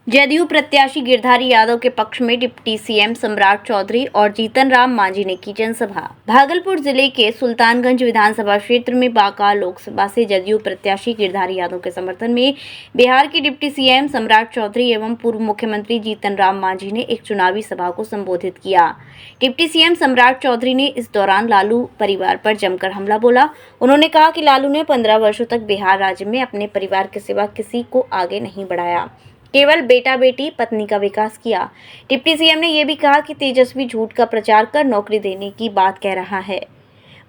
जदयू प्रत्याशी गिरधारी यादव के पक्ष में डिप्टी सीएम सम्राट चौधरी और जीतन राम मांझी ने की जनसभा। भागलपुर जिले के सुल्तानगंज विधानसभा क्षेत्र में बांका लोकसभा से जदयू प्रत्याशी गिरधारी यादव के समर्थन में बिहार के डिप्टी सीएम सम्राट चौधरी एवं पूर्व मुख्यमंत्री जीतन राम मांझी ने एक चुनावी सभा को संबोधित किया। डिप्टी सीएम सम्राट चौधरी ने इस दौरान लालू परिवार पर जमकर हमला बोला। उन्होंने कहा कि लालू ने 15 वर्षों तक बिहार राज्य में अपने परिवार के सिवा किसी को आगे नहीं बढ़ाया, केवल बेटा बेटी पत्नी का विकास किया। डिप्टी सीएम ने यह भी कहा कि तेजस्वी झूठ का प्रचार कर नौकरी देने की बात कह रहा है।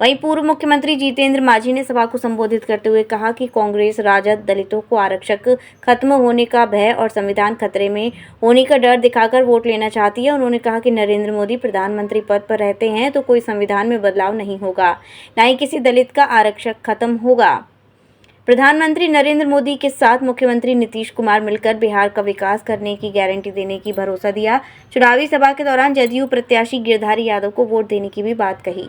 वहीं पूर्व मुख्यमंत्री जीतेंद्र मांझी ने सभा को संबोधित करते हुए कहा कि कांग्रेस राजद दलितों को आरक्षक खत्म होने का भय और संविधान खतरे में होने का डर दिखाकर वोट लेना चाहती है। उन्होंने कहा कि नरेंद्र मोदी प्रधानमंत्री पद पर रहते हैं तो कोई संविधान में बदलाव नहीं होगा, न ही किसी दलित का आरक्षक खत्म होगा। प्रधानमंत्री नरेंद्र मोदी के साथ मुख्यमंत्री नीतीश कुमार मिलकर बिहार का विकास करने की गारंटी देने की भरोसा दिया। चुनावी सभा के दौरान जदयू प्रत्याशी गिरधारी यादव को वोट देने की भी बात कही।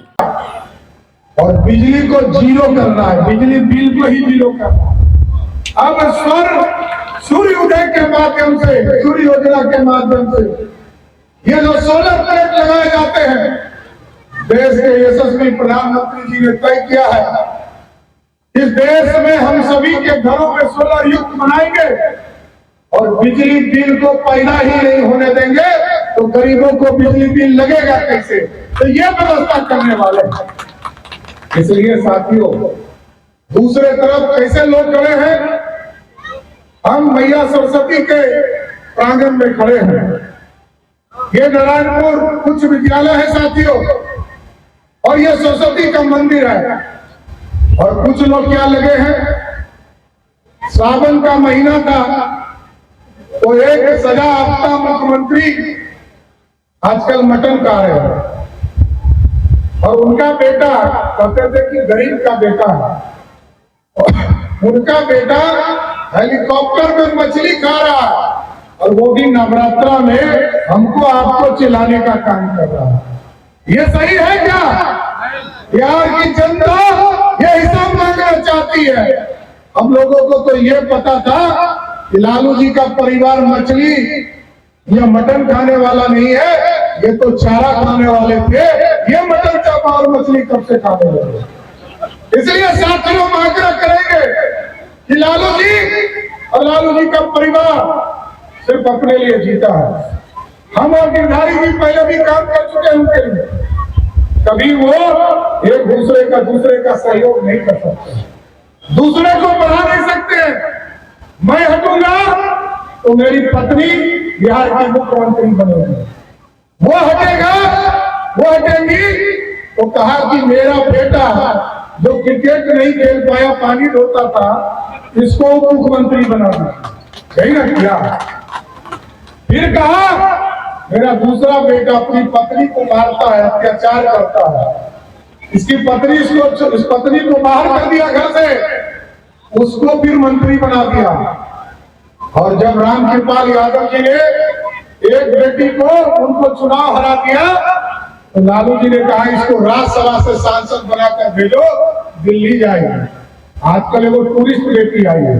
और बिजली को जीरो करना है, बिजली बिल को ही जीरो करना है। अब सूर्य उदय के माध्यम से, सूर्य योजना के माध्यम से ये जो सोलर प्लेट लगाए जाते हैं, देश के यशस्वी प्रधानमंत्री जी ने तय किया है इस देश में हम सभी के घरों में सोलर युक्त बनाएंगे और बिजली बिल को पैदा ही नहीं होने देंगे तो गरीबों को बिजली बिल लगेगा कैसे, तो ये व्यवस्था करने वाले हैं। इसलिए साथियों, दूसरे तरफ कैसे लोग खड़े हैं, हम मैया सरस्वती के प्रांगण में खड़े हैं। ये नारायणपुर उच्च विद्यालय है साथियों, और ये सरस्वती का मंदिर है। और कुछ लोग क्या लगे हैं, सावन का महीना था तो एक सजा याफ्ता मुख्यमंत्री आजकल मटन खा रहे हैं और उनका बेटा कहते थे कि गरीब का बेटा है, उनका बेटा हेलीकॉप्टर में मछली खा रहा है और वो भी नवरात्रा में हमको आपको चिल्लाने का काम कर रहा है। ये सही है क्या? बिहार की जनता ये हिसाब मांगना चाहती है। हम लोगों को तो ये पता था कि लालू जी का परिवार मछली या मटन खाने वाला नहीं है, ये तो चारा खाने वाले थे। ये मटन चापा और मछली कब से खाने वाले? इसलिए साथियों हम आग्रह करेंगे कि लालू जी और लालू जी का परिवार सिर्फ अपने लिए जीता है। हम और गिरधारी जी पहले भी काम कर चुके हैं उनके लिए। कभी वो एक दूसरे का सहयोग नहीं कर सकते, दूसरे को बढ़ा नहीं सकते। मैं हटूंगा तो मेरी पत्नी बिहार की मुख्यमंत्री बनेगी, वो हटेगा, वो हटेंगी तो कहा कि मेरा बेटा जो क्रिकेट नहीं खेल पाया, पानी ढोता था, इसको मुख्यमंत्री बना दिया। यही ना किया। फिर कहा मेरा दूसरा बेटा अपनी पत्नी को मारता है, अत्याचार करता है, इसकी पत्नी इस पत्नी को बाहर कर दिया घर से, उसको फिर मंत्री बना दिया। और जब रामकृपाल यादव जी ने एक बेटी को उनको चुनाव हरा दिया तो लालू जी ने कहा इसको राज्यसभा से सांसद बनाकर भेजो, दिल्ली जाएगी। आजकल वो टूरिस्ट बेटी आई है,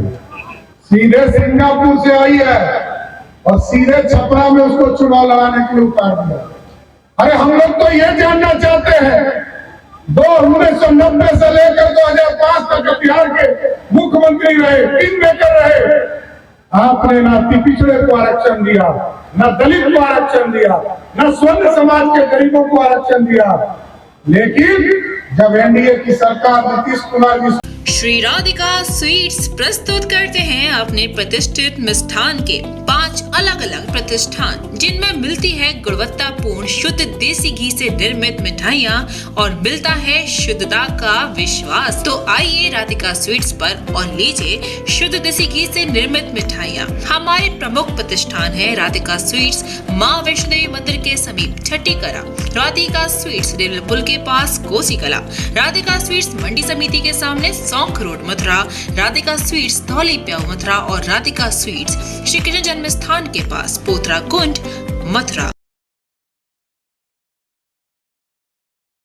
सीधे सिंगापुर से आई है और सीधे छपरा में उसको चुनाव लड़ाने के लिए उतार दिया। अरे हम लोग तो ये जानना चाहते हैं, 1990 से लेकर 2005 तक बिहार के मुख्यमंत्री रहे, किंग मेकर रहे, आपने ना पिछड़े को आरक्षण दिया, न दलित को आरक्षण दिया, न स्वर्ण समाज के गरीबों को आरक्षण दिया। लेकिन जब एनडीए की सरकार नीतीश कुमार जी श्री राधिका स्वीट्स प्रस्तुत करते हैं अपने प्रतिष्ठित मिष्ठान के 5 अलग अलग प्रतिष्ठान, जिनमें मिलती है गुणवत्तापूर्ण शुद्ध देसी घी से निर्मित मिठाइयाँ और मिलता है शुद्धता का विश्वास। तो आइए राधिका स्वीट्स पर और लीजिए शुद्ध देसी घी से निर्मित मिठाइयाँ। हमारे प्रमुख प्रतिष्ठान है राधिका स्वीट्स, माँ वैष्णो देवी मंदिर के समीप छठी कला, राधिका स्वीट्स रेलवे पुल के पास कोसी कला, राधिका स्वीट्स मंडी समिति के सामने सौंख रोड मथुरा, राधिका स्वीट्स धौली प्याऊ मथुरा और राधिका स्वीट्स श्री कृष्ण जन्म स्थान के पास पोथरा कुंड मथुरा।